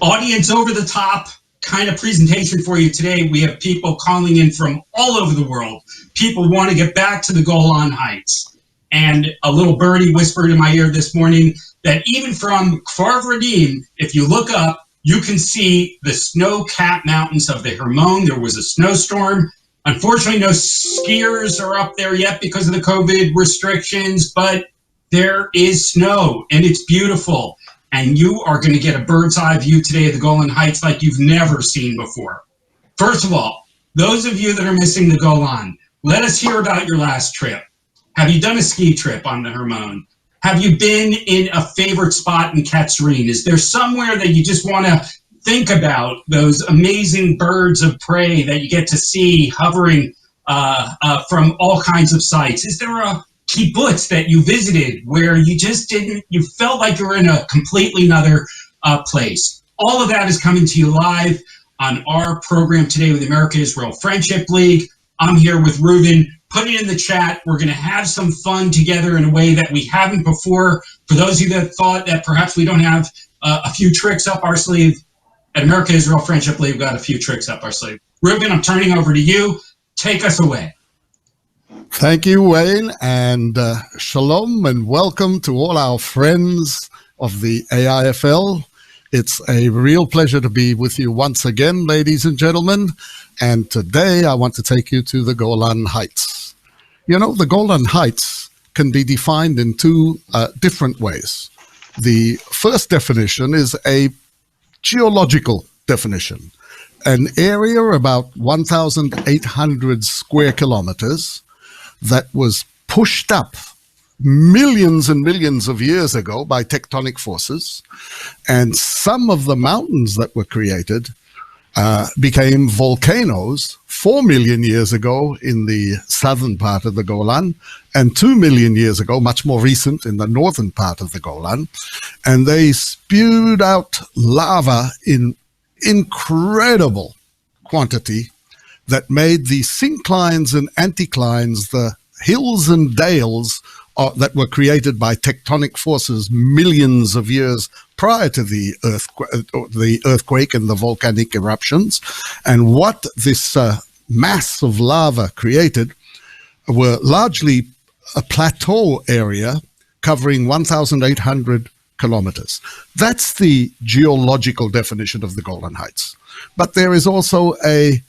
audience over the top kind of presentation for you today. We have people calling in from all over the world. People want to get back to the Golan Heights. And a little birdie whispered in my ear this morning that even from Kfar Vradim, if you look up, you can see the snow-capped mountains of the Hermon. There was a snowstorm. Unfortunately, no skiers are up there yet because of the COVID restrictions, but there is snow and it's beautiful. And you are going to get a bird's eye view today of the Golan Heights like you've never seen before. First of all, those of you that are missing the Golan, let us hear about your last trip. Have you done a ski trip on the Hermon? Have you been in a favorite spot in Caesarea? Is there somewhere that you just want to think about those amazing birds of prey that you get to see hovering from all kinds of sites? Is there a kibbutz that you visited where you just didn't, you felt like you were in a completely another place? All of that is coming to you live on our program today with the America-Israel Friendship League. I'm here with Reuven. Put it in the chat. We're going to have some fun together in a way that we haven't before. For those of you that thought that perhaps we don't have a few tricks up our sleeve, at America-Israel Friendship League, we've got a few tricks up our sleeve. Reuven, I'm turning over to you. Take us away. Thank you, Wayne, and shalom and welcome to all our friends of the AIFL. It's a real pleasure to be with you once again, ladies and gentlemen. And today I want to take you to the Golan Heights. You know, the Golan Heights can be defined in two different ways. The first definition is a geological definition, an area about 1,800 square kilometers that was pushed up millions and millions of years ago by tectonic forces, and some of the mountains that were created became volcanoes 4 million years ago in the southern part of the Golan, and 2 million years ago, much more recent, in the northern part of the Golan, and they spewed out lava in incredible quantity that made the synclines and anticlines, the hills and dales that were created by tectonic forces millions of years prior to the earthquake and the volcanic eruptions. And what this mass of lava created were largely a plateau area covering 1,800 kilometers. That's the geological definition of the Golan Heights. But there is also a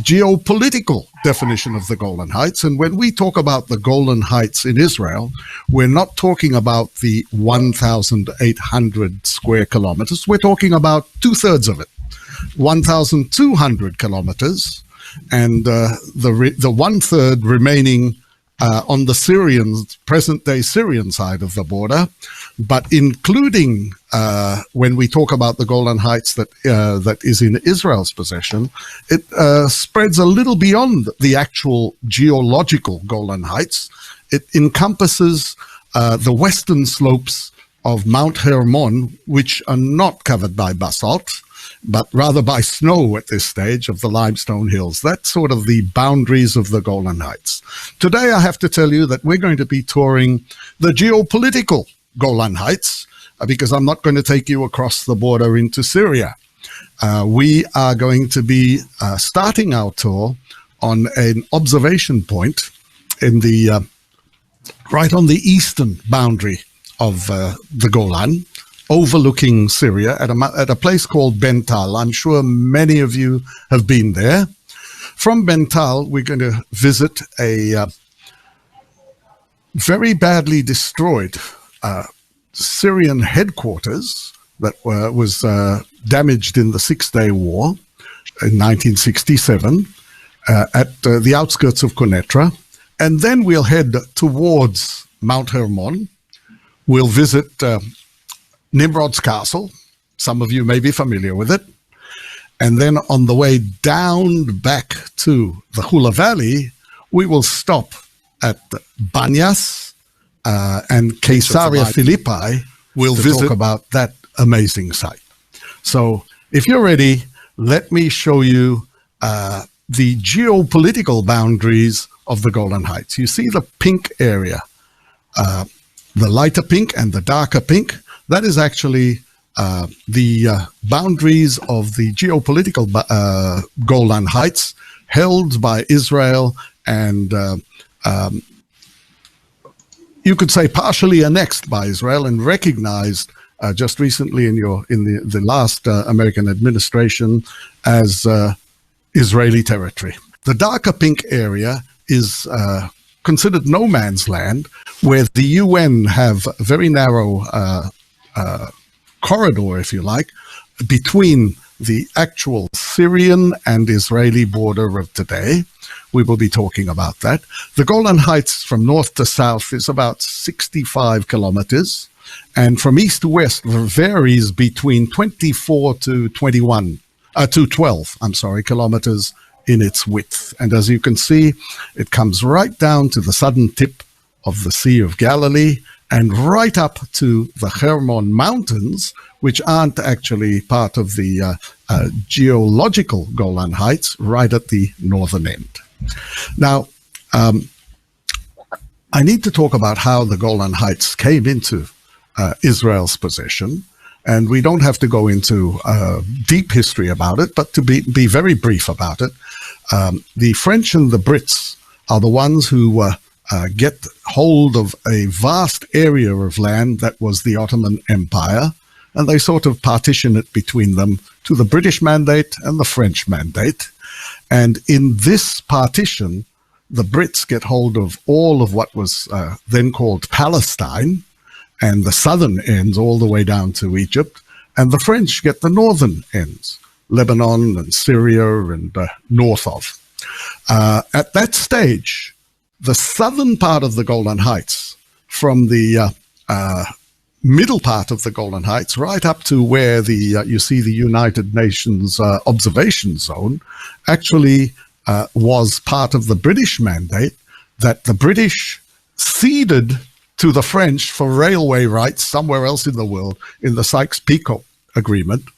geopolitical definition of the Golan Heights. And when we talk about the Golan Heights in Israel, we're not talking about the 1,800 square kilometers. We're talking about 2/3 of it, 1,200 kilometers, and the 1/3 remaining on the present-day Syrian side of the border, but including when we talk about the Golan Heights that is in Israel's possession, it spreads a little beyond the actual geological Golan Heights. It encompasses the western slopes of Mount Hermon, which are not covered by basalt, but rather by snow at this stage of the limestone hills. That's sort of the boundaries of the Golan Heights. Today, I have to tell you that we're going to be touring the geopolitical Golan Heights, because I'm not going to take you across the border into Syria. We are going to be starting our tour on an observation point in the right on the eastern boundary of the Golan, overlooking Syria at a place called BenTal. I'm sure many of you have been there. From BenTal, we're going to visit a very badly destroyed Syrian headquarters that was damaged in the Six-Day War in 1967 at the outskirts of Quneitra. And then we'll head towards Mount Hermon. We'll visit Nimrod's castle. Some of you may be familiar with it. And then on the way down back to the Hula Valley, we will stop at Banyas and Caesarea Philippi. We'll talk about that amazing site. So if you're ready, let me show you the geopolitical boundaries of the Golan Heights. You see the pink area, the lighter pink and the darker pink. That is actually the boundaries of the geopolitical Golan Heights held by Israel and you could say partially annexed by Israel and recognized just recently in the last American administration as Israeli territory. The darker pink area is considered no man's land, where the UN have a very narrow corridor, if you like, between the actual Syrian and Israeli border of today. We will be talking about that. The Golan Heights from north to south is about 65 kilometers, and from east to west varies between 24 to 12 kilometers in its width. And as you can see, it comes right down to the southern tip of the Sea of Galilee and right up to the Hermon Mountains, which aren't actually part of the geological Golan Heights, right at the northern end. Now, I need to talk about how the Golan Heights came into Israel's possession. And we don't have to go into deep history about it, but to be very brief about it, the French and the Brits are the ones who get hold of a vast area of land that was the Ottoman Empire, and they sort of partition it between them to the British mandate and the French mandate. And in this partition, the Brits get hold of all of what was then called Palestine, and the southern ends all the way down to Egypt, and the French get the northern ends, Lebanon and Syria and north of. At that stage, the southern part of the Golan Heights, from the middle part of the Golan Heights right up to where you see the United Nations observation zone, actually was part of the British mandate that the British ceded to the French for railway rights somewhere else in the world in the Sykes-Picot Agreement.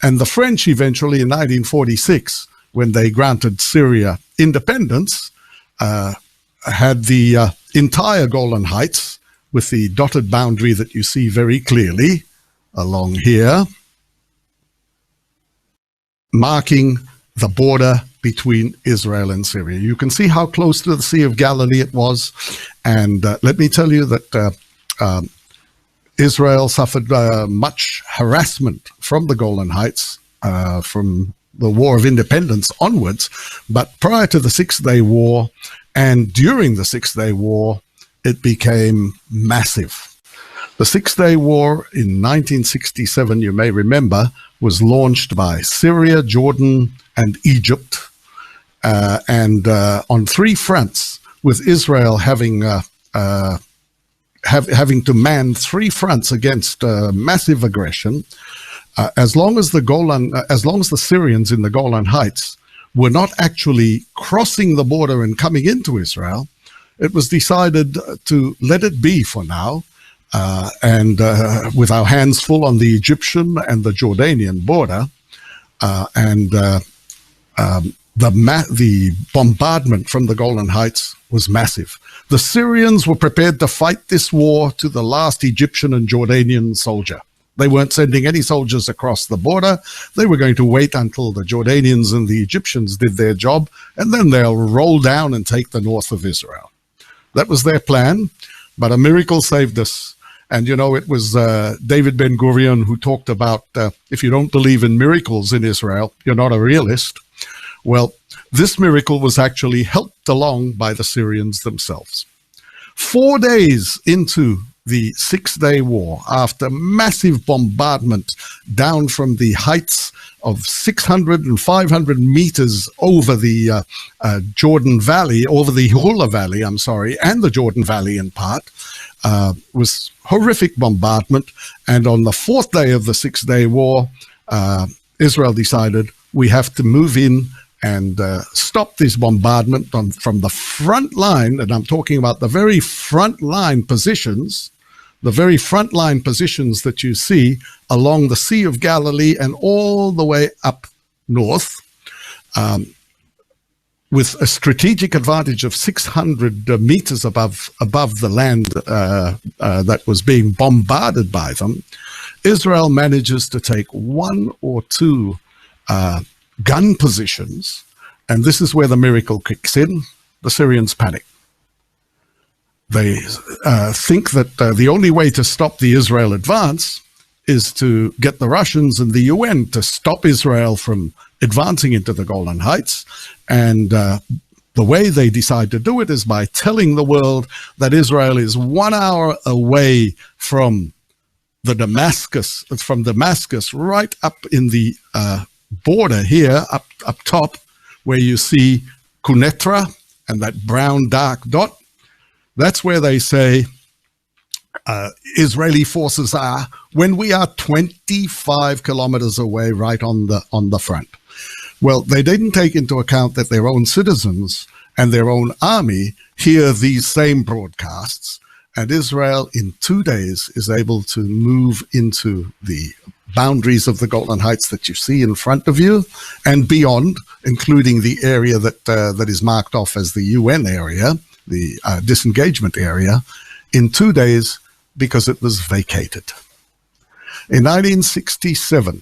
And the French eventually in 1946, when they granted Syria independence, had the entire Golan Heights with the dotted boundary that you see very clearly along here, marking the border between Israel and Syria. You can see how close to the Sea of Galilee it was. And let me tell you that Israel suffered much harassment from the Golan Heights from the War of Independence onwards. But prior to the Six-Day War and during the Six-Day War, it became massive. The Six-Day War in 1967, you may remember, was launched by Syria, Jordan, and Egypt, and on three fronts, with Israel having to man three fronts against massive aggression. As long as the Syrians in the Golan Heights were not actually crossing the border and coming into Israel, it was decided to let it be for now. And with our hands full on the Egyptian and the Jordanian border, the bombardment from the Golan Heights was massive. The Syrians were prepared to fight this war to the last Egyptian and Jordanian soldier. They weren't sending any soldiers across the border. They were going to wait until the Jordanians and the Egyptians did their job, and then they'll roll down and take the north of Israel. That was their plan, but a miracle saved us. And, you know, it was David Ben-Gurion who talked about if you don't believe in miracles in Israel, you're not a realist. Well, this miracle was actually helped along by the Syrians themselves. 4 days into the Six-Day War, after massive bombardment down from the heights of 600 and 500 meters over the Jordan Valley, over the Hula Valley, and the Jordan Valley in part, was horrific bombardment. And on the fourth day of the Six-Day War, Israel decided we have to move in and stop this bombardment from the front line, and I'm talking about the very front line positions, that you see along the Sea of Galilee and all the way up north, with a strategic advantage of 600 meters above the land that was being bombarded by them. Israel manages to take one or two gun positions, and this is where the miracle kicks in. The Syrians panic. They think that the only way to stop the Israel advance is to get the Russians and the UN to stop Israel from advancing into the Golan Heights. And the way they decide to do it is by telling the world that Israel is 1 hour away from Damascus right up in the border here, up top, where you see Quneitra and that brown dark dot. That's where they say Israeli forces are when we are 25 kilometers away, right on the front. Well, they didn't take into account that their own citizens and their own army hear these same broadcasts, and Israel in 2 days is able to move into the boundaries of the Golan Heights that you see in front of you and beyond, including the area that is marked off as the UN area, the disengagement area, in 2 days because it was vacated. In 1967,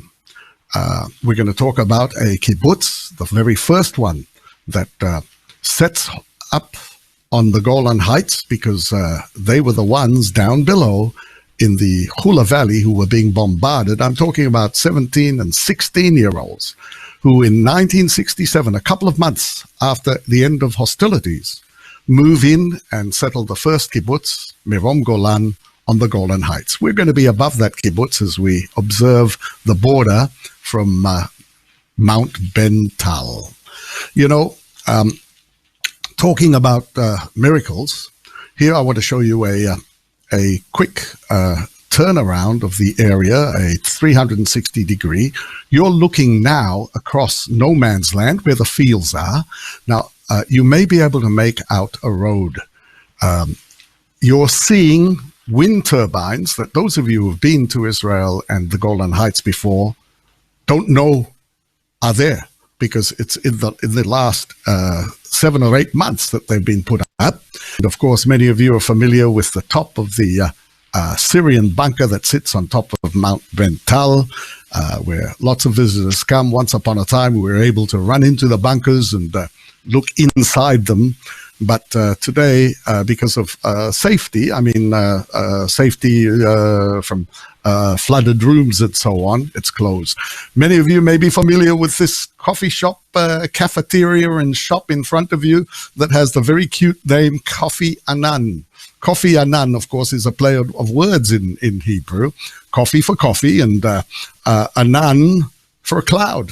we're going to talk about a kibbutz, the very first one that sets up on the Golan Heights, because they were the ones down below in the Hula Valley who were being bombarded. I'm talking about 17 and 16-year-olds who in 1967, a couple of months after the end of hostilities, move in and settle the first kibbutz, Merom Golan, on the Golan Heights. We're going to be above that kibbutz as we observe the border from Mount BenTal. You know, talking about miracles, here I want to show you a quick turnaround of the area, a 360 degree. You're looking now across no man's land where the fields are. Now, you may be able to make out a road. You're seeing wind turbines that those of you who have been to Israel and the Golan Heights before don't know are there, because it's in the last 7 or 8 months that they've been put up. And of course, many of you are familiar with the top of the Syrian bunker that sits on top of Mount BenTal, where lots of visitors come. Once upon a time, we were able to run into the bunkers and look inside them. But today, because of safety, safety from flooded rooms and so on, it's closed. Many of you may be familiar with this coffee shop, cafeteria and shop in front of you that has the very cute name Coffee Anan. Coffee Anan, of course, is a play of words in Hebrew. Coffee for coffee and Anan for a cloud.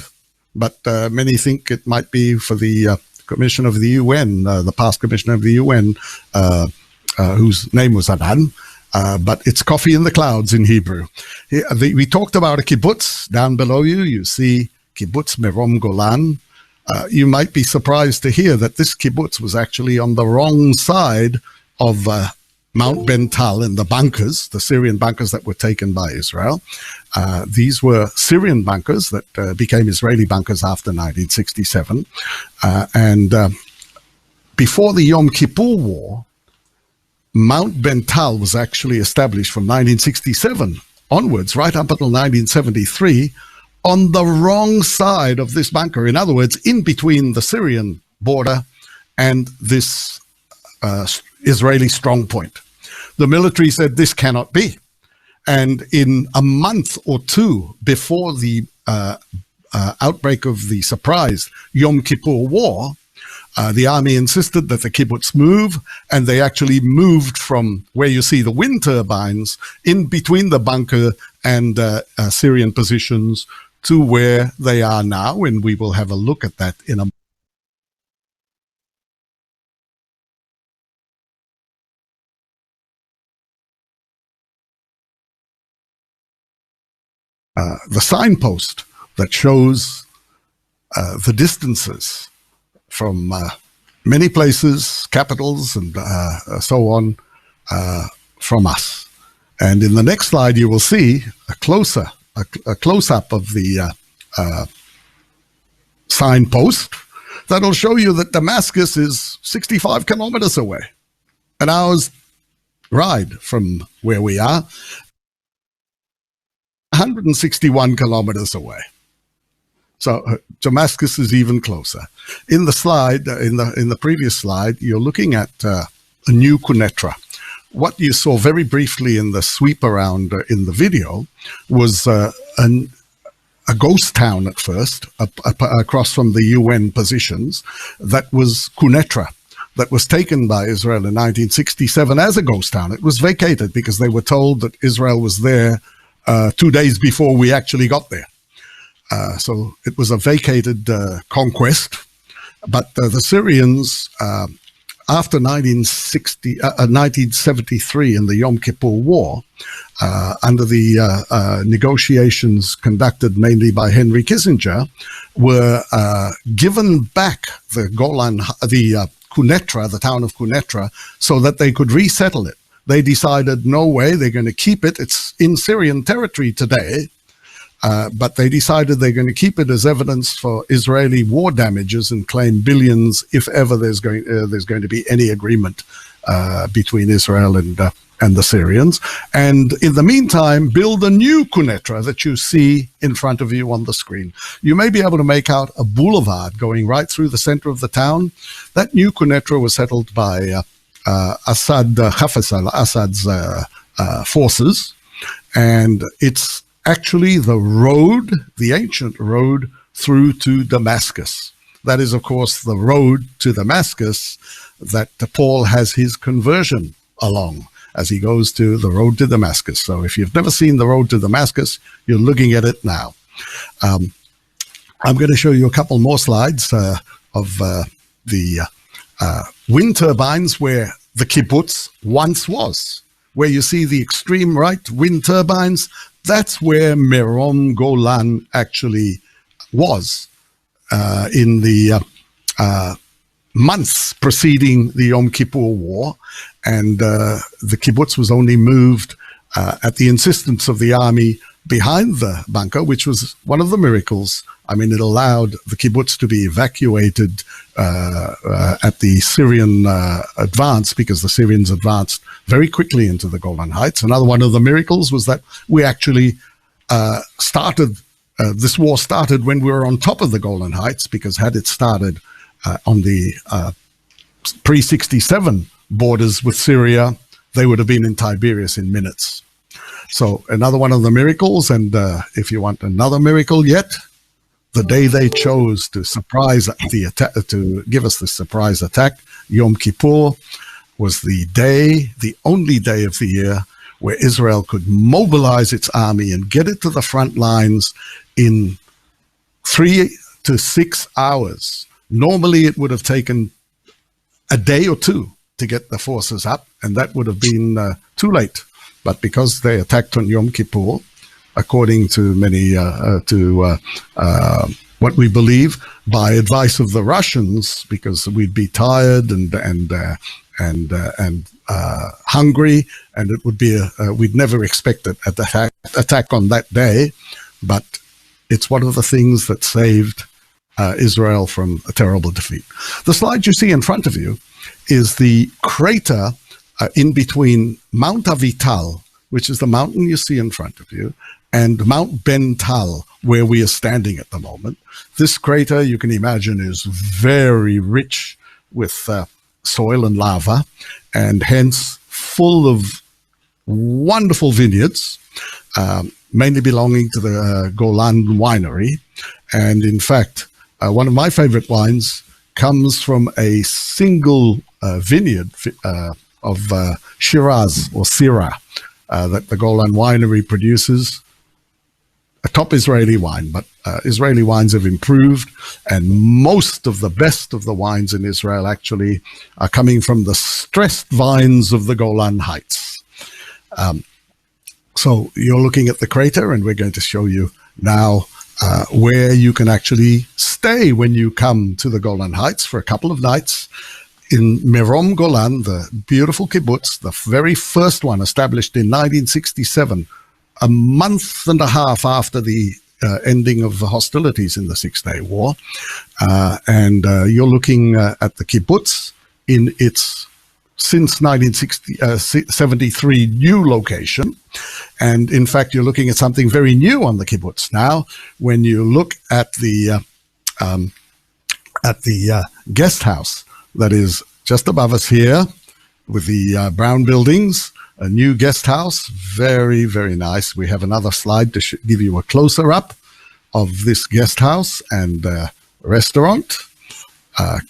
But many think it might be for the Commission of the UN, the past Commissioner of the UN, whose name was Anan, but it's coffee in the clouds in Hebrew. We talked about a kibbutz down below you. You see kibbutz Merom Golan. You might be surprised to hear that this kibbutz was actually on the wrong side of Mount BenTal in the bunkers, the Syrian bunkers that were taken by Israel. These were Syrian bunkers that became Israeli bunkers after 1967. And before the Yom Kippur War, Mount BenTal was actually established from 1967 onwards, right up until 1973, on the wrong side of this bunker. In other words, in between the Syrian border and this Israeli strong point. The military said this cannot be. And in a month or two before the outbreak of the surprise Yom Kippur War, the army insisted that the kibbutz move, and they actually moved from where you see the wind turbines in between the bunker and Syrian positions to where they are now, and we will have a look at that in a moment. The signpost that shows the distances from many places, capitals, and so on, from us. And in the next slide, you will see a close-up of the signpost that'll show you that Damascus is 65 kilometers away, an hour's ride from where we are. 161 kilometers away. So Damascus is even closer. In the slide, in the previous slide, you're looking at a new Quneitra. What you saw very briefly in the sweep around in the video was a ghost town at first, across from the UN positions, that was Quneitra, that was taken by Israel in 1967 as a ghost town. It was vacated because they were told that Israel was there 2 days before we actually got there. So it was a vacated conquest, but the Syrians, after 1973 in the Yom Kippur War, under the negotiations conducted mainly by Henry Kissinger, were given back the Quneitra, the town of Quneitra, so that they could resettle it. They decided, no way, they're going to keep it. It's in Syrian territory today. But they decided they're going to keep it as evidence for Israeli war damages and claim billions if ever there's going to be any agreement between Israel and the Syrians. And in the meantime, build a new Quneitra that you see in front of you on the screen. You may be able to make out a boulevard going right through the center of the town. That new Quneitra was settled by Hafez al-Assad's forces, and it's actually the road, the ancient road through to Damascus. That is, of course, the road to Damascus that Paul has his conversion along as he goes to the road to Damascus. So if you've never seen the road to Damascus, you're looking at it now. I'm going to show you a couple more slides of the wind turbines where the kibbutz once was. Where you see the extreme right wind turbines, that's where Meron Golan actually was in the months preceding the Yom Kippur War. And the kibbutz was only moved at the insistence of the army behind the bunker, which was one of the miracles. I mean, it allowed the kibbutz to be evacuated at the Syrian advance, because the Syrians advanced very quickly into the Golan Heights. Another one of the miracles was that we actually started, this war started when we were on top of the Golan Heights, because had it started on the pre-67 borders with Syria, they would have been in Tiberias in minutes. So another one of the miracles, and if you want another miracle yet, the day they chose to surprise the attack, to give us the surprise attack, Yom Kippur, was the day, the only day of the year where Israel could mobilize its army and get it to the front lines in 3 to 6 hours. Normally it would have taken a day or two to get the forces up, and that would have been too late. But because they attacked on Yom Kippur, according to many, what we believe, by advice of the Russians, because we'd be tired and hungry, and it would be we'd never expect an attack on that day, but it's one of the things that saved Israel from a terrible defeat. The slide you see in front of you is the crater in between Mount Avital, which is the mountain you see in front of you, and Mount BenTal, where we are standing at the moment. This crater, you can imagine, is very rich with soil and lava, and hence full of wonderful vineyards, mainly belonging to the Golan winery. And in fact, one of my favorite wines comes from a single vineyard of Shiraz or Syrah that the Golan winery produces. A top Israeli wine, but Israeli wines have improved, and most of the best of the wines in Israel actually are coming from the stressed vines of the Golan Heights. So you're looking at the crater, and we're going to show you now where you can actually stay when you come to the Golan Heights for a couple of nights. In Meron Golan, the beautiful kibbutz, the very first one established in 1967, a month and a half after the ending of the hostilities in the Six-Day War. And you're looking at the kibbutz in its since 1973 new location. And in fact, you're looking at something very new on the kibbutz now when you look at the guest house that is just above us here with the brown buildings, a new guest house. Very, very nice. We have another slide to give you a closer up of this guest house and restaurant,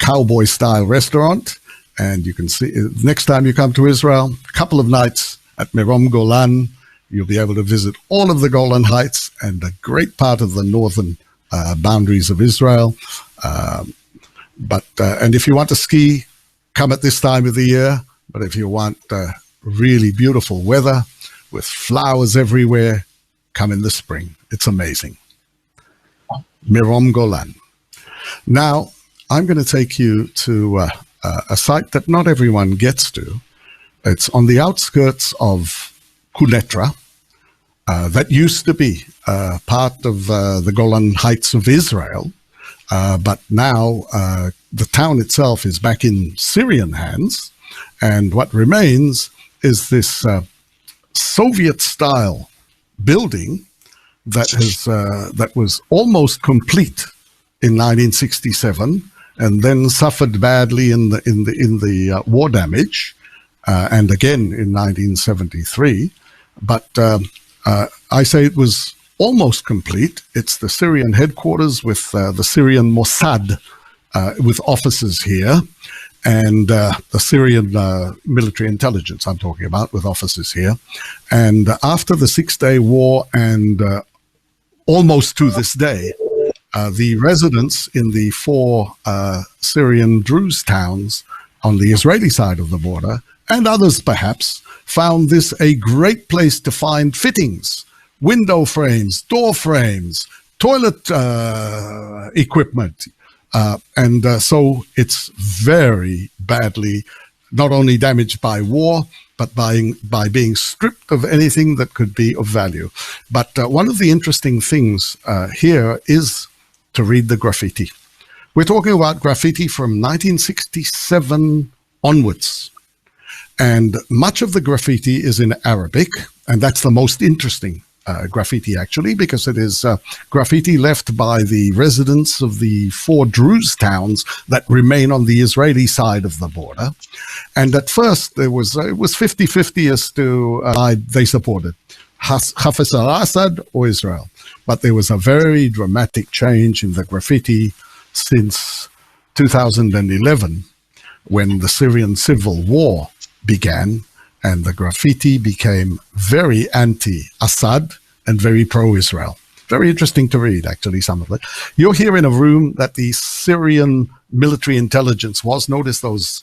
cowboy style restaurant. And you can see next time you come to Israel, a couple of nights at Merom Golan, you'll be able to visit all of the Golan Heights and a great part of the northern boundaries of Israel. And if you want to ski, come at this time of the year. But if you want really beautiful weather with flowers everywhere, come in the spring. It's amazing. Merom Golan. Now, I'm going to take you to a site that not everyone gets to. It's on the outskirts of Quneitra. That used to be part of the Golan Heights of Israel, but now the town itself is back in Syrian hands, and what remains is this Soviet-style building that was almost complete in 1967, and then suffered badly in the war damage, and again in 1973. But I say it was almost complete. It's the Syrian headquarters with the Syrian Mossad with offices here, and the Syrian military intelligence I'm talking about with offices here. And after the Six-Day War and almost to this day, the residents in the four Syrian Druze towns on the Israeli side of the border, and others perhaps, found this a great place to find fittings, window frames, door frames, toilet equipment. So it's very badly not only damaged by war, but by being stripped of anything that could be of value. But one of the interesting things here is to read the graffiti. We're talking about graffiti from 1967 onwards. And much of the graffiti is in Arabic, and that's the most interesting graffiti, actually, because it is graffiti left by the residents of the four Druze towns that remain on the Israeli side of the border. And at first, it was 50-50 as to they supported Hafez al-Assad or Israel. But there was a very dramatic change in the graffiti since 2011, when the Syrian civil war began, and the graffiti became very anti-Assad and very pro-Israel. Very interesting to read, actually, some of it. You're here in a room that the Syrian military intelligence was. Notice those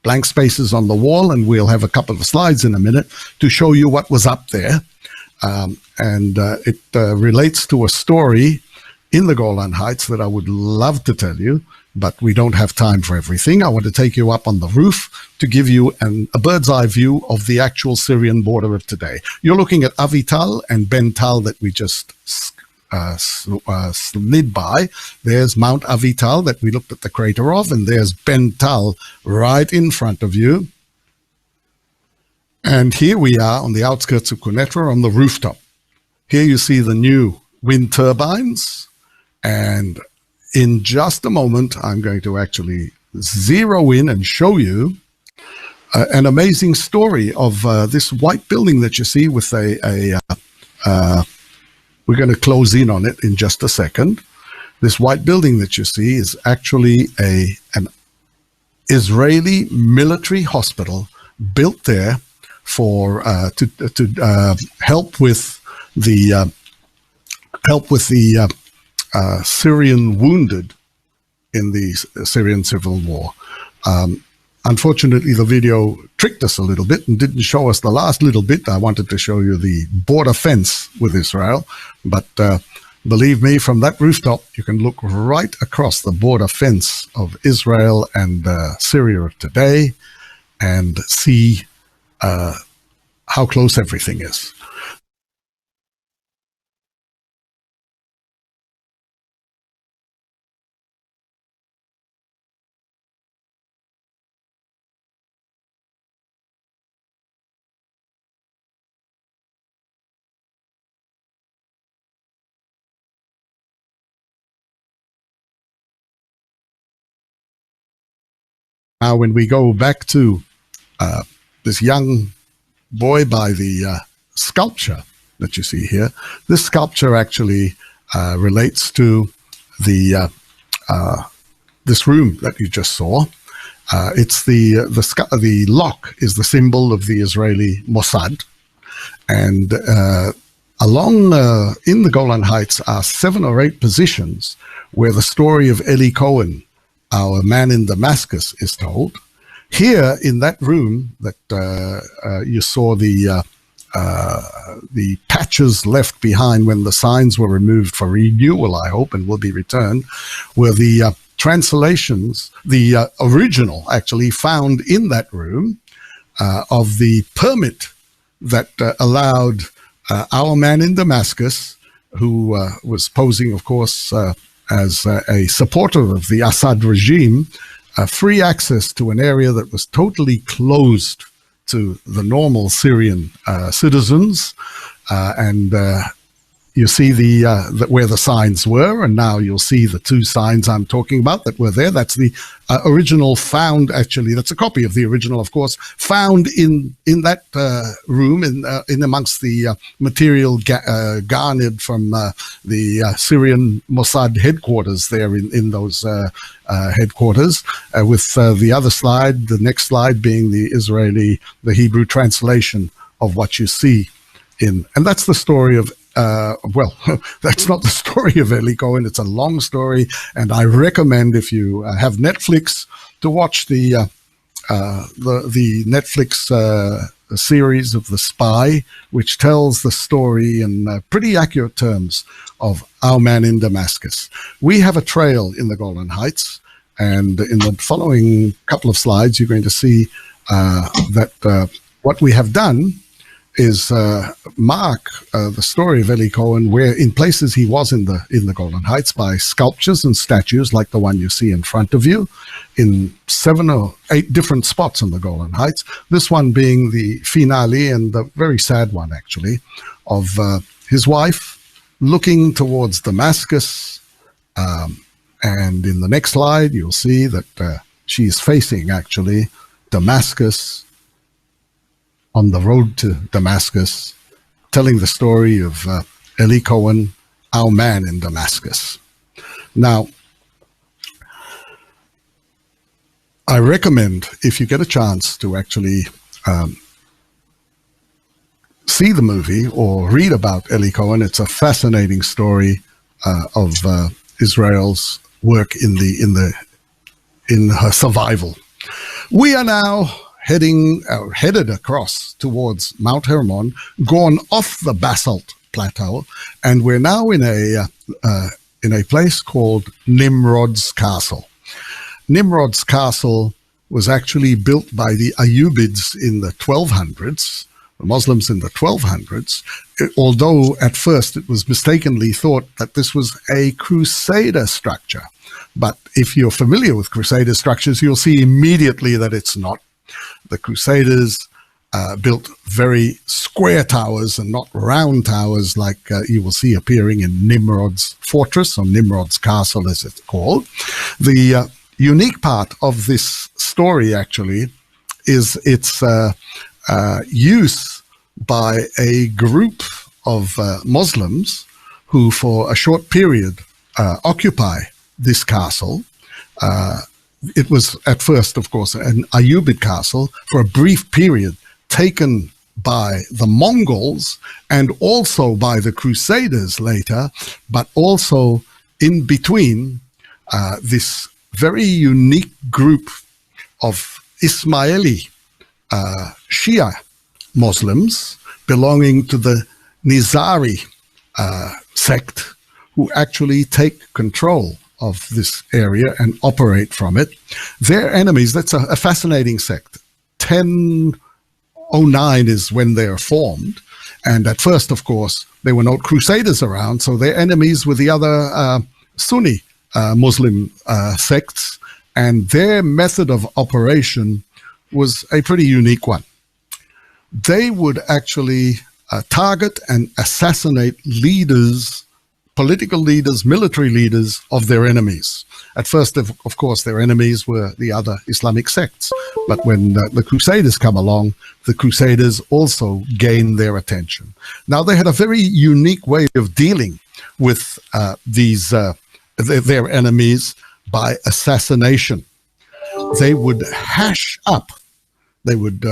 blank spaces on the wall, and we'll have a couple of slides in a minute to show you what was up there. It relates to a story in the Golan Heights that I would love to tell you, but we don't have time for everything. I want to take you up on the roof to give you a bird's eye view of the actual Syrian border of today. You're looking at Avital and BenTal that we just slid by. There's Mount Avital that we looked at the crater of, and there's BenTal right in front of you. And here we are on the outskirts of Quneitra on the rooftop. Here you see the new wind turbines, and in just a moment, I'm going to actually zero in and show you an amazing story of this white building that you see with we're going to close in on it in just a second. This white building that you see is actually an Israeli military hospital built there for to help with the Syrian wounded in the Syrian civil war. Unfortunately, the video tricked us a little bit and didn't show us the last little bit. I wanted to show you the border fence with Israel, but believe me, from that rooftop, you can look right across the border fence of Israel and Syria of today and see how close everything is. Now, when we go back to this young boy by the sculpture that you see here, this sculpture actually relates to the this room that you just saw. It's the lock is the symbol of the Israeli Mossad, and along in the Golan Heights are 7 or 8 positions where the story of Eli Cohen, our man in Damascus, is told. Here in that room that you saw the patches left behind when the signs were removed for renewal, I hope, and will be returned, were the translations, the original actually found in that room of the permit that allowed our man in Damascus, who was posing, of course, as a supporter of the Assad regime, free access to an area that was totally closed to the normal Syrian citizens, and you see where the signs were, and now you'll see the 2 signs I'm talking about that were there. That's the original found, actually. That's a copy of the original, of course, found in that room, in amongst the material garnered from the Syrian Mossad headquarters there in those headquarters, with the other slide, the next slide, being the Hebrew translation of what you see in. And that's the story of well, that's not the story of Eli Cohen. It's a long story, and I recommend, if you have Netflix, to watch the Netflix series of The Spy, which tells the story in pretty accurate terms of our man in Damascus. We have a trail in the Golan Heights, and in the following couple of slides, you're going to see that what we have done is mark the story of Eli Cohen, where in places he was in the Golan Heights, by sculptures and statues like the one you see in front of you, in 7 or 8 different spots in the Golan Heights. This one being the finale, and the very sad one, actually, of his wife looking towards Damascus. And in the next slide, you'll see that she's facing, actually, Damascus, on the road to Damascus, telling the story of Eli Cohen, our man in Damascus. Now, I recommend, if you get a chance, to actually see the movie or read about Eli Cohen. It's a fascinating story of Israel's work in her survival. We are now headed across towards Mount Hermon, gone off the basalt plateau, and we're now in a place called Nimrod's Castle. Nimrod's Castle was actually built by the Ayyubids in the 1200s, the Muslims in the 1200s, although at first it was mistakenly thought that this was a Crusader structure. But if you're familiar with Crusader structures, you'll see immediately that it's not. The Crusaders built very square towers and not round towers like you will see appearing in Nimrod's fortress, or Nimrod's castle as it's called. The unique part of this story actually is its use by a group of Muslims who for a short period occupy this castle. It was at first, of course, an Ayyubid castle for a brief period, taken by the Mongols and also by the Crusaders later, but also in between this very unique group of Ismaili Shia Muslims belonging to the Nizari sect, who actually take control of this area and operate from it. Their enemies, that's a fascinating sect. 1009 is when they're formed. And at first, of course, there were no Crusaders around, so their enemies were the other Sunni Muslim sects, and their method of operation was a pretty unique one. They would actually target and assassinate leaders political leaders, military leaders of their enemies. At first, of course, their enemies were the other Islamic sects. But when the Crusaders come along, the Crusaders also gain their attention. Now, they had a very unique way of dealing with their enemies by assassination. They would hash up, they would,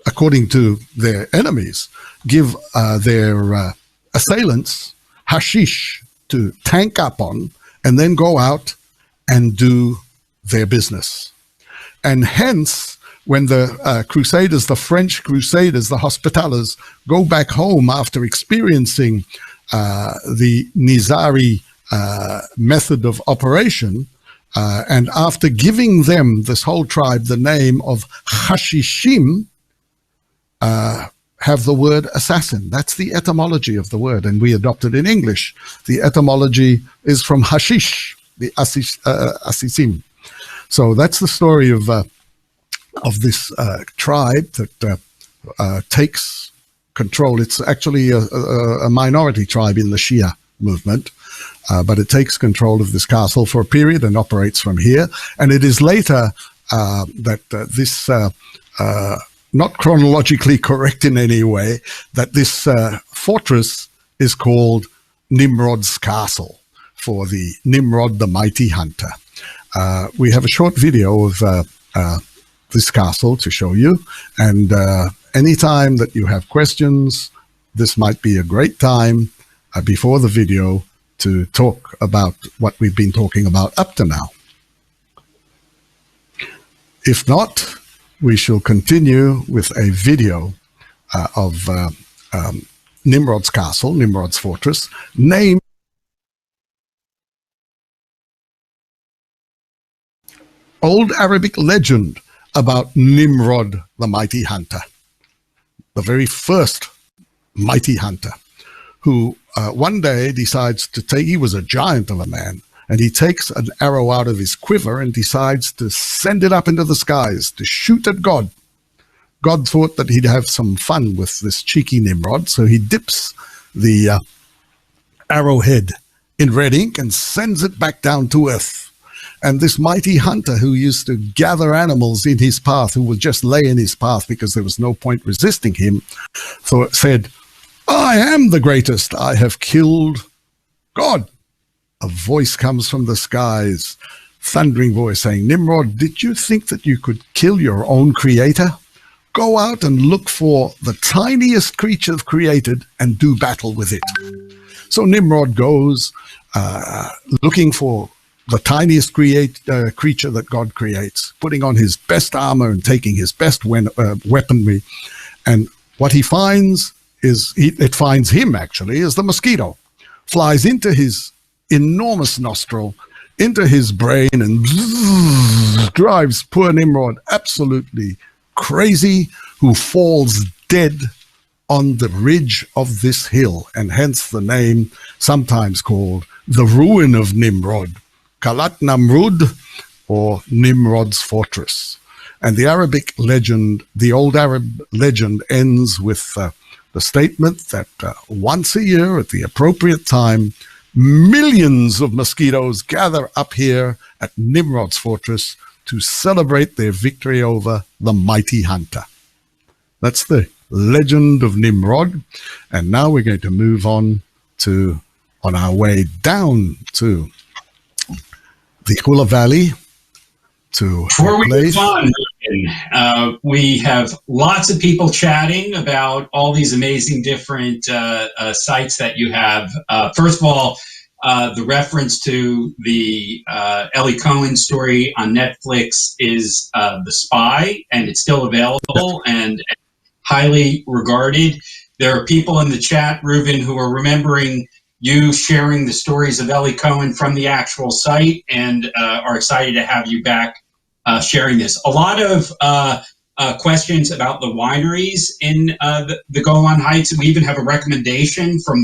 according to their enemies, give their assailants hashish to tank up on, and then go out and do their business. And hence, when the Crusaders, the French Crusaders, the Hospitallers, go back home after experiencing the Nizari method of operation, and after giving them, this whole tribe, the name of Hashishim, have the word assassin. That's the etymology of the word, and we adopt it in English. The etymology is from hashish, the asisim. So that's the story of this tribe that takes control. It's actually a minority tribe in the Shia movement, but it takes control of this castle for a period and operates from here. And it is later that this not chronologically correct in any way, that this fortress is called Nimrod's Castle, for the Nimrod the Mighty Hunter. We have a short video of this castle to show you, and anytime that you have questions, this might be a great time before the video to talk about what we've been talking about up to now. If not, we shall continue with a video of Nimrod's Castle, Nimrod's Fortress, named Old Arabic legend about Nimrod the Mighty Hunter, the very first mighty hunter, who one day decides to take, he was a giant of a man, and he takes an arrow out of his quiver and decides to send it up into the skies to shoot at God. God thought that he'd have some fun with this cheeky Nimrod, so he dips the arrowhead in red ink and sends it back down to earth. And this mighty hunter, who used to gather animals in his path, who would just lay in his path because there was no point resisting him, said, "I am the greatest. I have killed God." A voice comes from the skies, thundering voice saying, "Nimrod, did you think that you could kill your own creator? Go out and look for the tiniest creature created and do battle with it." So Nimrod goes looking for the tiniest creature that God creates, putting on his best armor and taking his best weaponry. And what he finds is, it finds him actually, as the mosquito, flies into his enormous nostril, into his brain, and drives poor Nimrod absolutely crazy, who falls dead on the ridge of this hill, and hence the name sometimes called the ruin of Nimrod, Kalat Namrud, or Nimrod's Fortress. And the Arabic legend, the old Arab legend, ends with the statement that once a year at the appropriate time, millions of mosquitoes gather up here at Nimrod's Fortress to celebrate their victory over the mighty hunter. That's the legend of Nimrod. And now we're going to move on our way down to the Hula Valley. Before we move on, we have lots of people chatting about all these amazing different sites that you have. First of all, the reference to the Eli Cohen story on Netflix is The Spy, and it's still available and highly regarded. There are people in the chat, Reuven, who are remembering you sharing the stories of Eli Cohen from the actual site, and are excited to have you back sharing this. A lot of questions about the wineries in the Golan Heights. We even have a recommendation for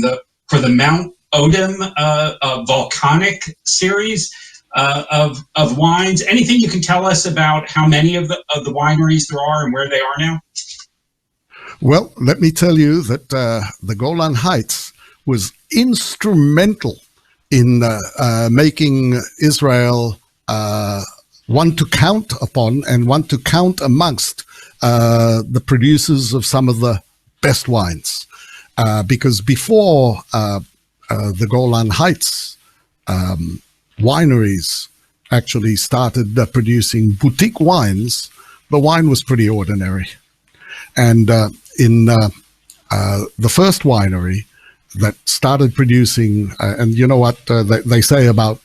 the Mount Odem volcanic series of wines. Anything you can tell us about how many of the wineries there are and where they are now? Well, let me tell you that the Golan Heights was instrumental in making Israel one to count upon and one to count amongst the producers of some of the best wines. Because before the Golan Heights wineries actually started producing boutique wines, the wine was pretty ordinary. And in the first winery that started producing, and you know what they say about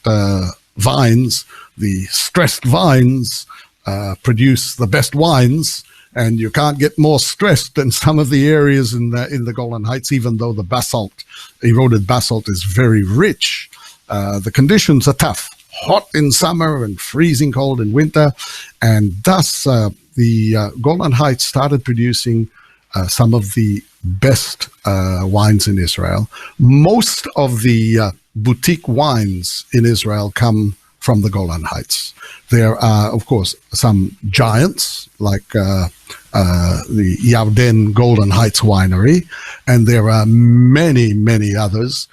vines, the stressed vines produce the best wines, and you can't get more stressed than some of the areas in the Golan Heights, even though the basalt, eroded basalt, is very rich. The conditions are tough, hot in summer and freezing cold in winter, and thus the Golan Heights started producing some of the best wines in Israel. Most of the boutique wines in Israel come from the Golan Heights. There are, of course, some giants like the Yarden Golan Heights Winery, and there are many, many others.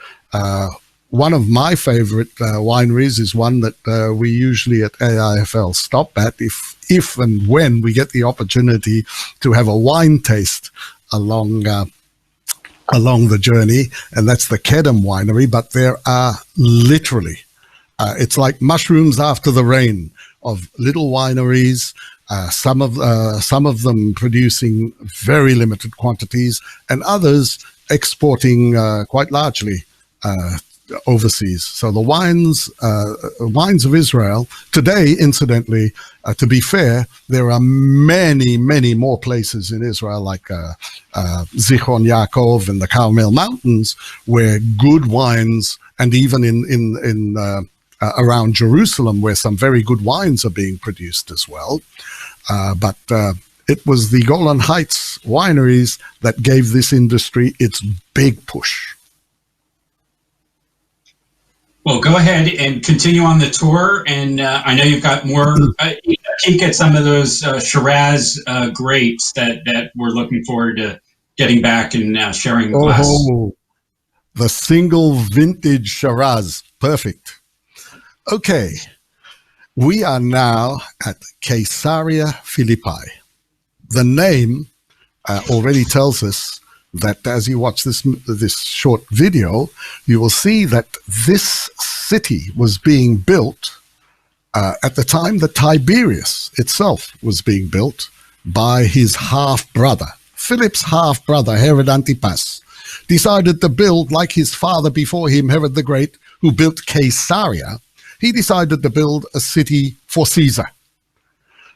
One of my favorite wineries is one that we usually at AIFL stop at if and when we get the opportunity to have a wine taste along the journey, and that's the Kedem Winery. But there are literally, it's like mushrooms after the rain of little wineries, some of them producing very limited quantities, and others exporting quite largely overseas. So the wines of Israel today, incidentally, to be fair, there are many, many more places in Israel like Zichron Yaakov and the Carmel Mountains where good wines, and even in around Jerusalem where some very good wines are being produced as well. But it was the Golan Heights wineries that gave this industry its big push. Well, go ahead and continue on the tour, and I know you've got more. Peek at some of those Shiraz grapes that we're looking forward to getting back and sharing the glass. Oh, the single vintage Shiraz, perfect. Okay, we are now at Caesarea Philippi. The name already tells us that as you watch this short video, you will see that this city was being built at the time that Tiberius itself was being built by his half-brother. Philip's half-brother, Herod Antipas, decided to build like his father before him, Herod the Great, who built Caesarea. He decided to build a city for Caesar.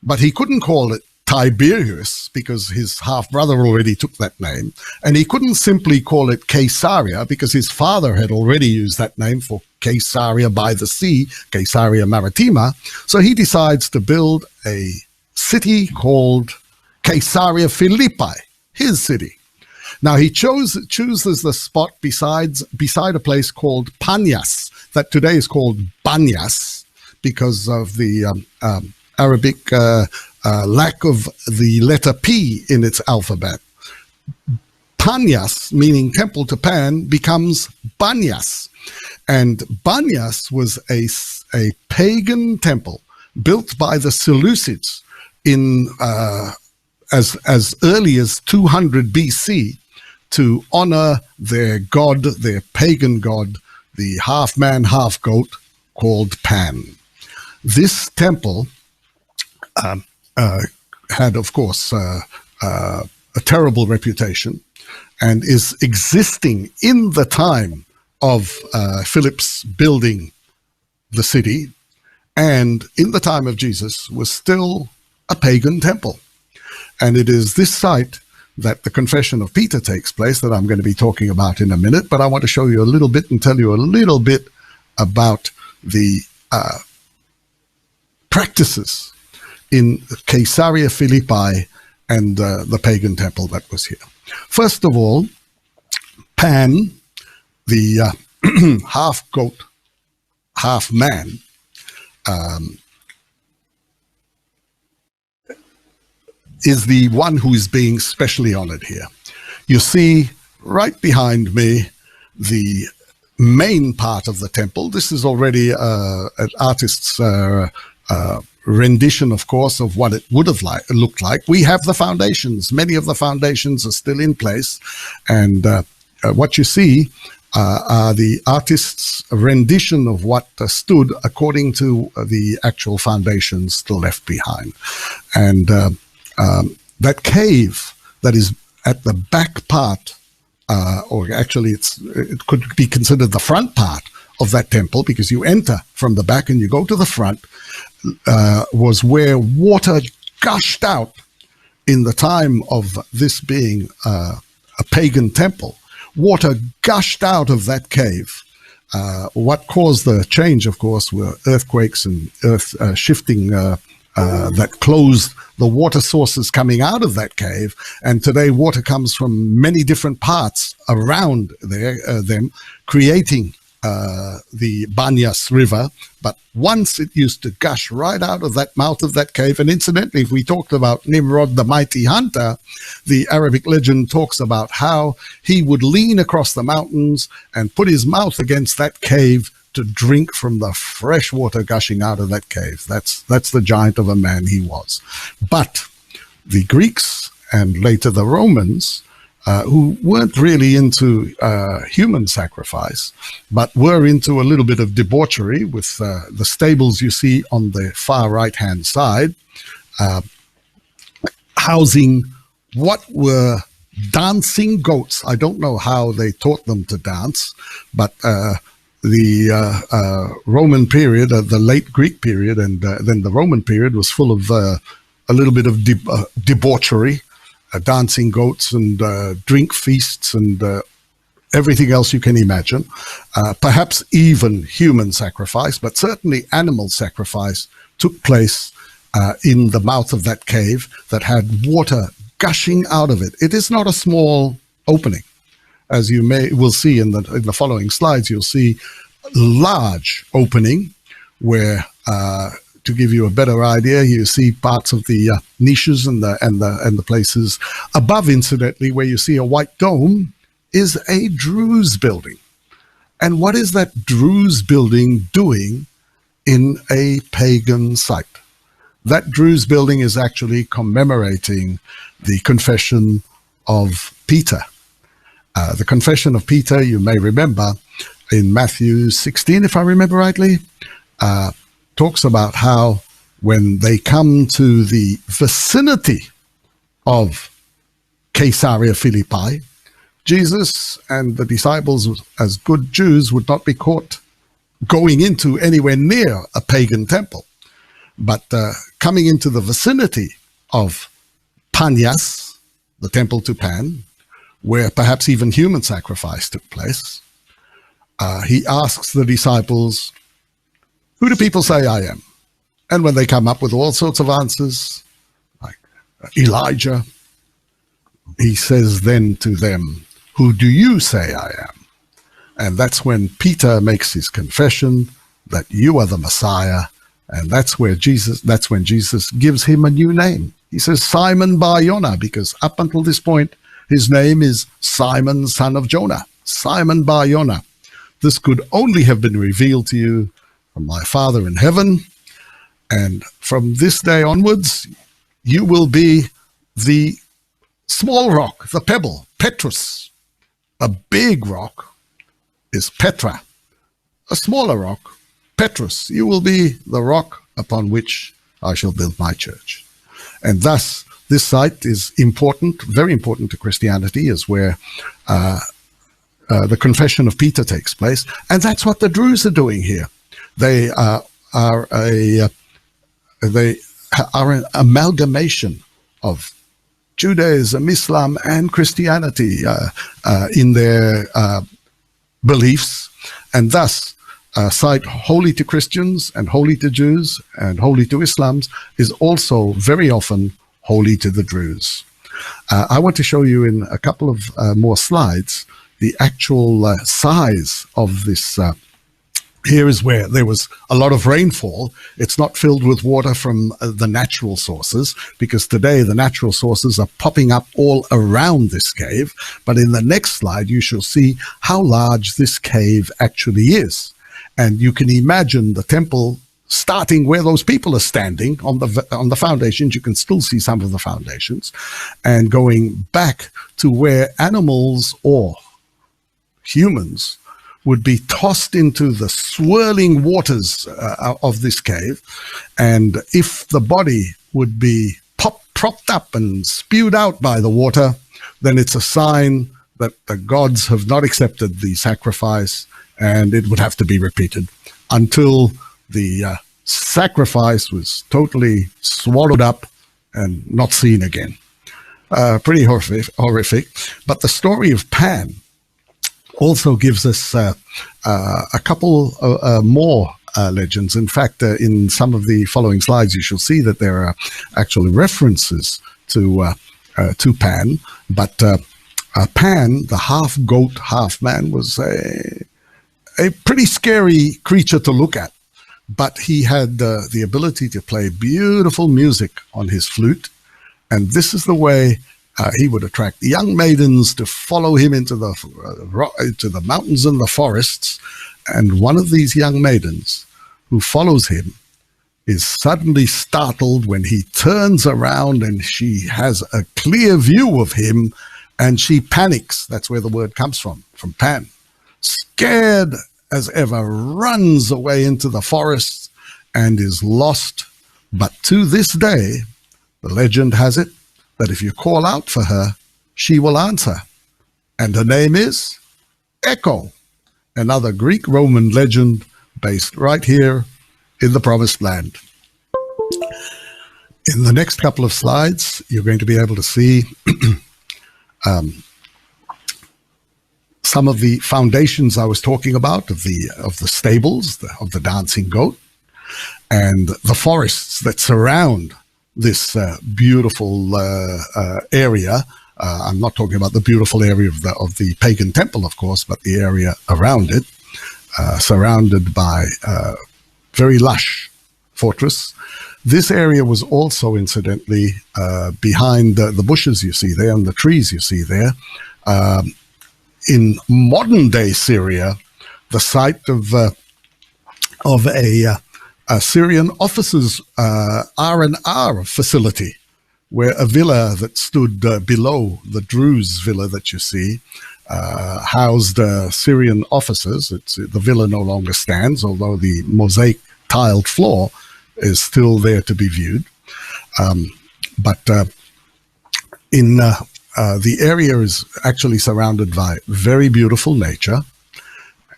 But he couldn't call it Tiberius because his half-brother already took that name, and he couldn't simply call it Caesarea because his father had already used that name for Caesarea by the sea, Caesarea Maritima. So he decides to build a city called Caesarea Philippi, his city. Now he chooses the spot beside a place called Panias, that today is called Banyas because of the Arabic lack of the letter P in its alphabet. Panias, meaning temple to Pan, becomes Banyas. And Banyas was a pagan temple built by the Seleucids in as early as 200 BC to honor their god, their pagan god, the half-man, half-goat called Pan. This temple had, of course, a terrible reputation and is existing in the time of Philip's building the city, and in the time of Jesus was still a pagan temple. And it is this site that the confession of Peter takes place that I'm going to be talking about in a minute, but I want to show you a little bit and tell you a little bit about the practices in Caesarea Philippi and the pagan temple that was here. First of all, Pan, the half-goat, half-man, is the one who is being specially honored here. You see right behind me the main part of the temple. This is already an artist's rendition, of course, of what it would have looked like. We have the foundations. Many of the foundations are still in place. And what you see are the artist's rendition of what stood according to the actual foundations still left behind. And that cave that is at the back part, or actually it could be considered the front part of that temple, because you enter from the back and you go to the front, was where water gushed out in the time of this being a pagan temple. Water gushed out of that cave. What caused the change, of course, were earthquakes and earth shifting that closed the water sources coming out of that cave. And today water comes from many different parts around them, creating the Banyas River. But once it used to gush right out of that mouth of that cave. And incidentally, if we talked about Nimrod the Mighty Hunter, the Arabic legend talks about how he would lean across the mountains and put his mouth against that cave to drink from the fresh water gushing out of that cave. That's the giant of a man he was. But the Greeks and later the Romans, who weren't really into human sacrifice, but were into a little bit of debauchery with the stables you see on the far right-hand side, housing what were dancing goats. I don't know how they taught them to dance, but the Roman period, the late Greek period, and then the Roman period was full of a little bit of debauchery, dancing goats and drink feasts and everything else you can imagine. Perhaps even human sacrifice, but certainly animal sacrifice took place in the mouth of that cave that had water gushing out of it. It is not a small opening. As you will see in the following slides, you'll see a large opening where, to give you a better idea, you see parts of the niches and the places above. Incidentally, where you see a white dome is a Druze building. And what is that Druze building doing in a pagan site? That Druze building is actually commemorating the confession of Peter. The confession of Peter, you may remember, in Matthew 16, if I remember rightly, talks about how when they come to the vicinity of Caesarea Philippi, Jesus and the disciples, as good Jews, would not be caught going into anywhere near a pagan temple. But coming into the vicinity of Panias, the temple to Pan, where perhaps even human sacrifice took place, he asks the disciples, "Who do people say I am?" And when they come up with all sorts of answers, like Elijah, he says then to them, "Who do you say I am?" And that's when Peter makes his confession that you are the Messiah. And that's when Jesus gives him a new name. He says Simon Bar Yonah, because up until this point, his name is Simon, son of Jonah. Simon Bar Yonah. This could only have been revealed to you from my Father in heaven. And from this day onwards, you will be the small rock, the pebble, Petrus. A big rock is Petra. A smaller rock, Petrus. You will be the rock upon which I shall build my church. And thus, this site is important, very important to Christianity, is where the confession of Peter takes place. And that's what the Druze are doing here. They are an amalgamation of Judaism, Islam, and Christianity in their beliefs, and thus a site holy to Christians and holy to Jews and holy to Islams is also very often holy to the Druze. I want to show you in a couple of more slides the actual size of this Here is where there was a lot of rainfall. It's not filled with water from the natural sources, because today the natural sources are popping up all around this cave. But in the next slide, you shall see how large this cave actually is. And you can imagine the temple starting where those people are standing on the foundations. You can still see some of the foundations, and going back to where animals or humans would be tossed into the swirling waters of this cave. And if the body would be propped up and spewed out by the water, then it's a sign that the gods have not accepted the sacrifice, and it would have to be repeated until the sacrifice was totally swallowed up and not seen again. Pretty horrific. But the story of Pan also gives us a couple more legends. In fact, in some of the following slides, you shall see that there are actually references to Pan. But Pan, the half goat, half man, was a pretty scary creature to look at. But he had the ability to play beautiful music on his flute. And this is the way he would attract young maidens to follow him into the mountains and the forests. And one of these young maidens who follows him is suddenly startled when he turns around and she has a clear view of him, and she panics. That's where the word comes from Pan. Scared as ever, runs away into the forest and is lost. But to this day, the legend has it that if you call out for her, she will answer. And her name is Echo, another Greek-Roman legend based right here in the Promised Land. In the next couple of slides, you're going to be able to see some of the foundations I was talking about of the stables, of the dancing goat, and the forests that surround this beautiful area. I'm not talking about the beautiful area of the pagan temple, of course, but the area around it, surrounded by very lush fortress. This area was also, incidentally, behind the bushes you see there and the trees you see there. In modern-day Syria, the site of a Syrian officers' R&R facility, where a villa that stood below the Druze villa that you see housed Syrian officers. The villa no longer stands, although the mosaic tiled floor is still there to be viewed. The area is actually surrounded by very beautiful nature.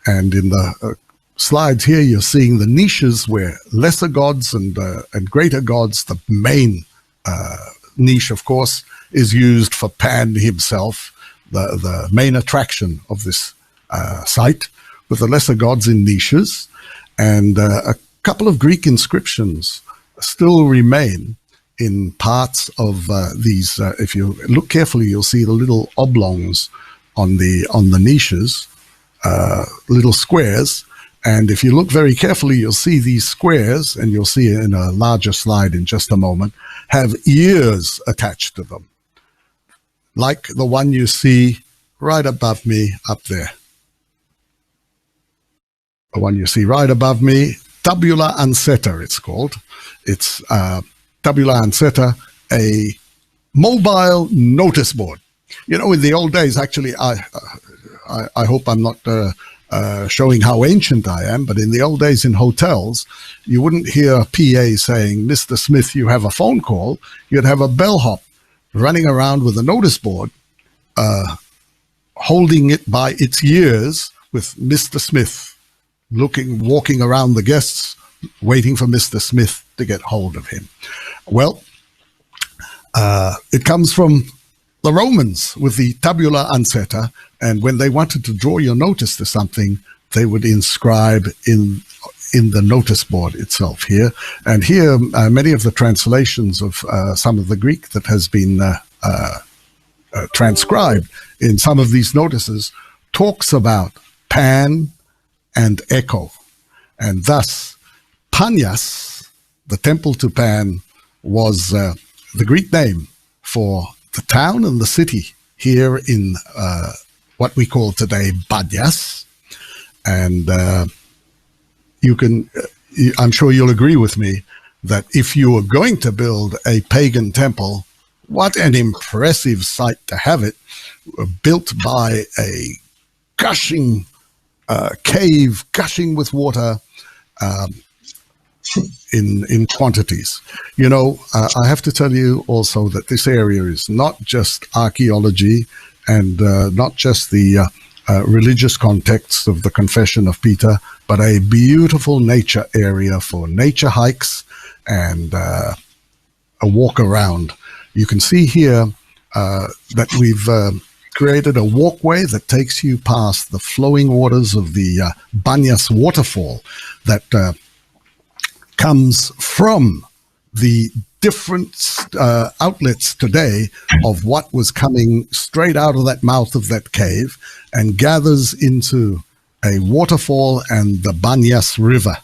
And in the slides here, you're seeing the niches where lesser gods and greater gods. The main niche, of course, is used for Pan himself, the main attraction of this site, with the lesser gods in niches. And a couple of Greek inscriptions still remain in parts of these. If you look carefully, you'll see the little oblongs on the niches, little squares. And if you look very carefully, you'll see these squares, and you'll see in a larger slide in just a moment, have ears attached to them, like the one you see right above me up there. The one you see right above me, tabula anseta, it's called. It's tabula anseta, a mobile notice board. You know, in the old days, actually, I hope I'm not showing how ancient I am, but in the old days in hotels, you wouldn't hear a PA saying, "Mr. Smith, you have a phone call." You'd have a bellhop running around with a notice board, holding it by its ears with Mr. Smith, walking around the guests, waiting for Mr. Smith to get hold of him. Well, it comes from the Romans with the tabula anseta, and when they wanted to draw your notice to something, they would inscribe in the notice board itself here. And here, many of the translations of some of the Greek that has been transcribed in some of these notices talks about Pan and Echo. And thus, Panias, the temple to Pan, was the Greek name for the town and the city here in what we call today Banyas. And I'm sure you'll agree with me that if you were going to build a pagan temple, what an impressive sight to have it built by a gushing cave, gushing with water in quantities. You know, I have to tell you also that this area is not just archaeology and not just the religious context of the Confession of Peter, but a beautiful nature area for nature hikes and a walk around. You can see here that we've created a walkway that takes you past the flowing waters of the Banyas waterfall that comes from the different outlets today of what was coming straight out of that mouth of that cave and gathers into a waterfall and the Banyas River.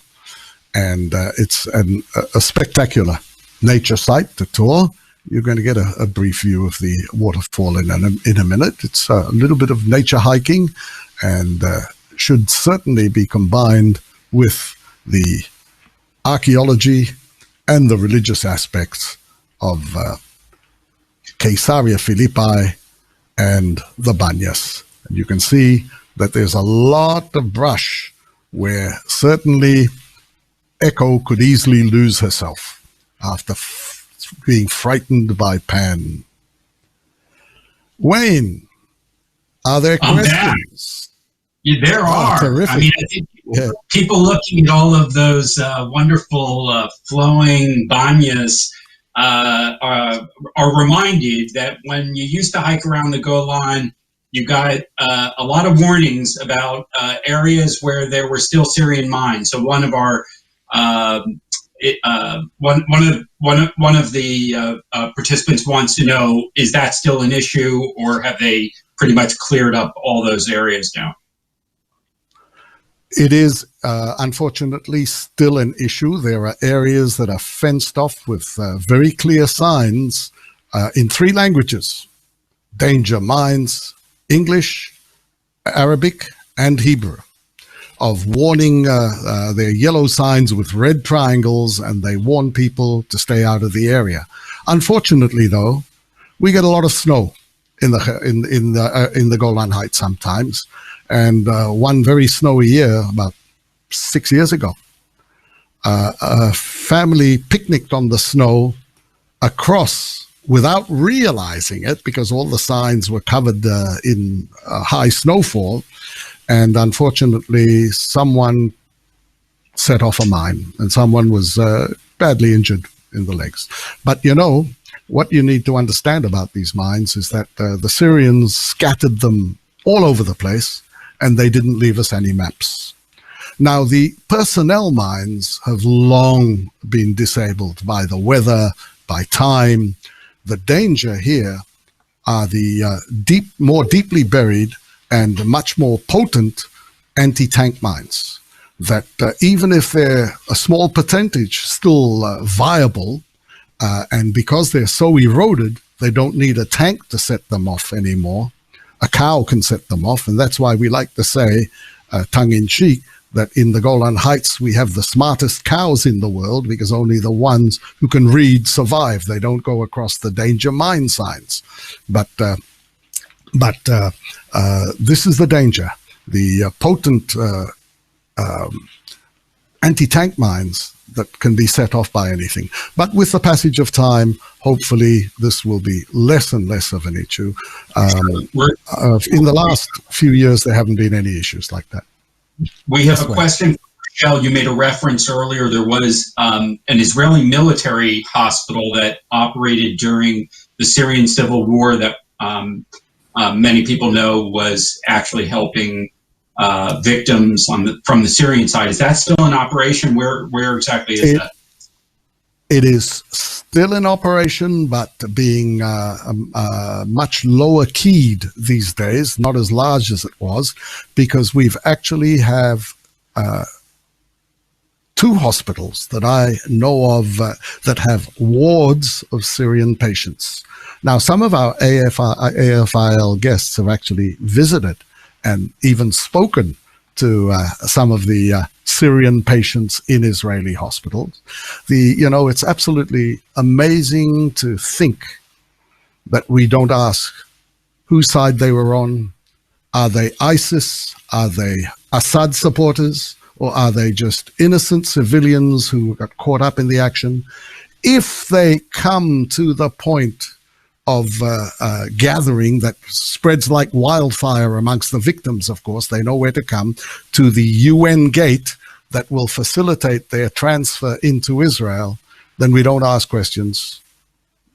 And it's a spectacular nature site to tour. You're going to get a brief view of the waterfall in a minute. It's a little bit of nature hiking and should certainly be combined with the archaeology and the religious aspects of Caesarea Philippi and the Banyas. And you can see that there's a lot of brush where certainly Echo could easily lose herself after being frightened by Pan. Wayne, are there questions? Yeah, there are. Terrific. I mean, I think people looking at all of those wonderful flowing banyas are reminded that when you used to hike around the Golan, you got a lot of warnings about areas where there were still Syrian mines. So one of our one of the participants wants to know, is that still an issue, or have they pretty much cleared up all those areas now? It is, unfortunately, still an issue. There are areas that are fenced off with very clear signs in 3 languages: danger mines, English, Arabic, and Hebrew, of warning. They're yellow signs with red triangles, and they warn people to stay out of the area. Unfortunately, though, we get a lot of snow in the Golan Heights sometimes. And one very snowy year, about 6 years ago, a family picnicked on the snow across without realizing it, because all the signs were covered in high snowfall. And unfortunately, someone set off a mine and someone was badly injured in the legs. But you know, what you need to understand about these mines is that the Syrians scattered them all over the place, and they didn't leave us any maps. Now, the personnel mines have long been disabled by the weather, by time. The danger here are the more deeply buried and much more potent anti-tank mines that even if they're a small percentage still viable, and because they're so eroded, they don't need a tank to set them off anymore. A cow can set them off, and that's why we like to say, tongue-in-cheek, that in the Golan Heights we have the smartest cows in the world, because only the ones who can read survive. They don't go across the danger mine signs. But this is the danger. The potent anti-tank mines that can be set off by anything. But with the passage of time, hopefully this will be less and less of an issue. In the last few years, there haven't been any issues like that. We have a question from Michelle. You made a reference earlier. There was an Israeli military hospital that operated during the Syrian civil war that many people know was actually helping victims from the Syrian side. Is that still in operation? Where exactly is that? It is still in operation, but being much lower keyed these days, not as large as it was, because we've actually have 2 hospitals that I know of that have wards of Syrian patients. Now, some of our AIFL guests have actually visited and even spoken to some of the Syrian patients in Israeli hospitals. It's absolutely amazing to think that we don't ask whose side they were on. Are they ISIS? Are they Assad supporters? Or are they just innocent civilians who got caught up in the action? If they come to the point of gathering that spreads like wildfire amongst the victims, of course, they know where to come, to the UN gate that will facilitate their transfer into Israel, then we don't ask questions,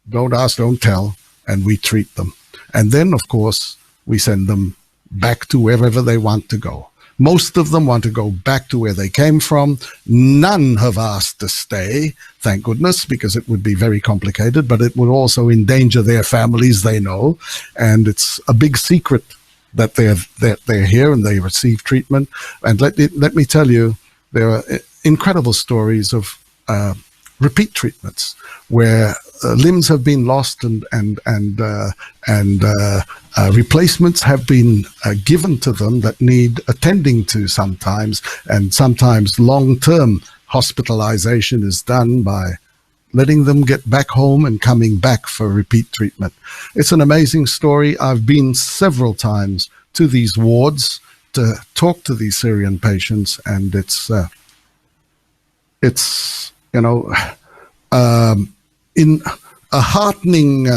don't ask, don't tell, and we treat them. And then, of course, we send them back to wherever they want to go. Most of them want to go back to where they came from. None have asked to stay, thank goodness, because it would be very complicated, but it would also endanger their families, they know. And it's a big secret that they're here and they receive treatment. And let me tell you, there are incredible stories of repeat treatments where limbs have been lost and replacements have been given to them that need attending to sometimes, and sometimes long-term hospitalization is done by letting them get back home and coming back for repeat treatment. It's an amazing story. I've been several times to these wards to talk to these Syrian patients, and it's in a heartening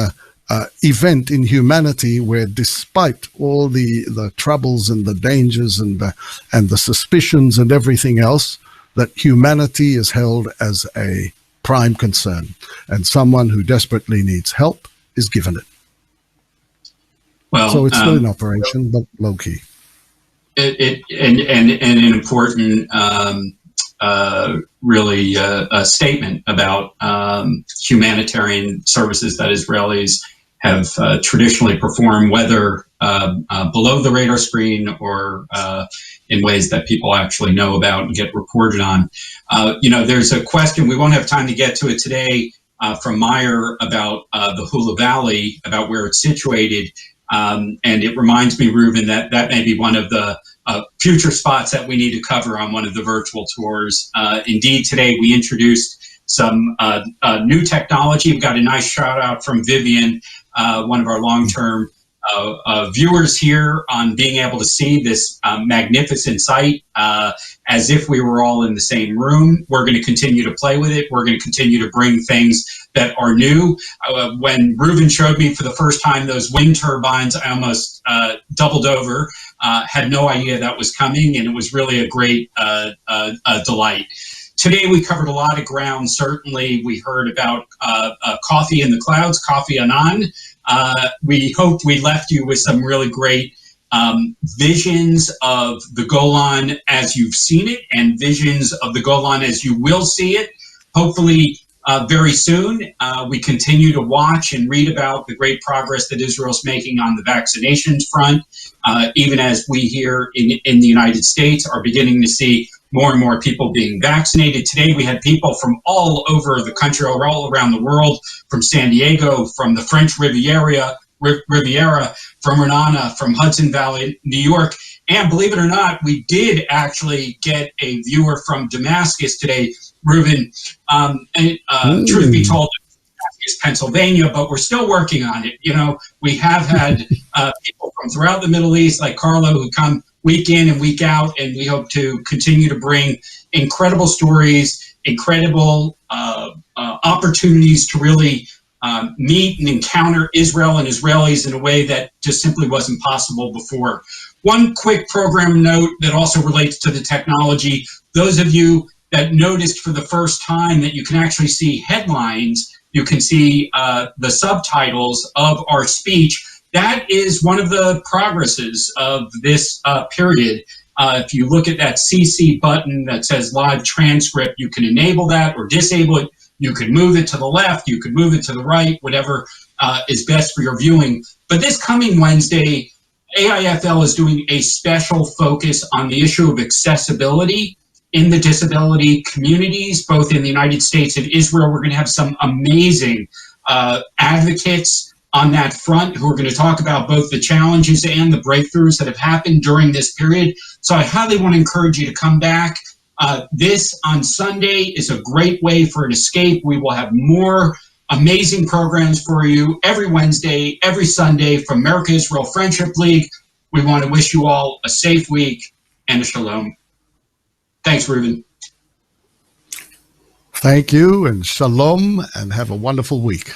event in humanity, where despite all the troubles and the dangers and the suspicions and everything else, that humanity is held as a prime concern, and someone who desperately needs help is given it. Well, so it's still in operation, but low key. And an important really a statement about humanitarian services that Israelis have traditionally performed, whether below the radar screen or in ways that people actually know about and get reported on. There's a question, we won't have time to get to it today, from Meyer about the Hula Valley, about where it's situated. And it reminds me, Reuven, that may be one of the future spots that we need to cover on one of the virtual tours. Indeed, today we introduced some new technology. We've got a nice shout out from Vivian, one of our long-term viewers here, on being able to see this magnificent site as if we were all in the same room. We're going to continue to play with it. We're going to continue to bring things that are new. When Reuven showed me for the first time those wind turbines, I almost doubled over, had no idea that was coming, and it was really a great delight. Today we covered a lot of ground. Certainly we heard about coffee in the clouds, Coffee Anan. We hope we left you with some really great visions of the Golan as you've seen it, and visions of the Golan as you will see it. Hopefully very soon. We continue to watch and read about the great progress that Israel's making on the vaccinations front, even as we here in the United States are beginning to see more and more people being vaccinated. Today, we had people from all over the country, or all around the world, from San Diego, from the French Riviera, from Renana, from Hudson Valley, New York. And believe it or not, we did actually get a viewer from Damascus today, Reuven. Truth be told, Damascus, Pennsylvania, but we're still working on it. We have had people from throughout the Middle East, like Carlo, who come week in and week out, and we hope to continue to bring incredible stories, incredible opportunities to really meet and encounter Israel and Israelis in a way that just simply wasn't possible before. One quick program note that also relates to the technology: those of you that noticed for the first time that you can actually see headlines, you can see the subtitles of our speech. That is one of the progresses of this period. If you look at that CC button that says live transcript, you can enable that or disable it. You could move it to the left, you could move it to the right, whatever is best for your viewing. But this coming Wednesday, AIFL is doing a special focus on the issue of accessibility in the disability communities, both in the United States and Israel. We're going to have some amazing advocates on that front who are going to talk about both the challenges and the breakthroughs that have happened during this period. So I highly want to encourage you to come back. This on Sunday is a great way for an escape. We will have more amazing programs for you every Wednesday, every Sunday from America-Israel Friendship League. We want to wish you all a safe week and a shalom. Thanks, Reuven. Thank you, and shalom, and have a wonderful week.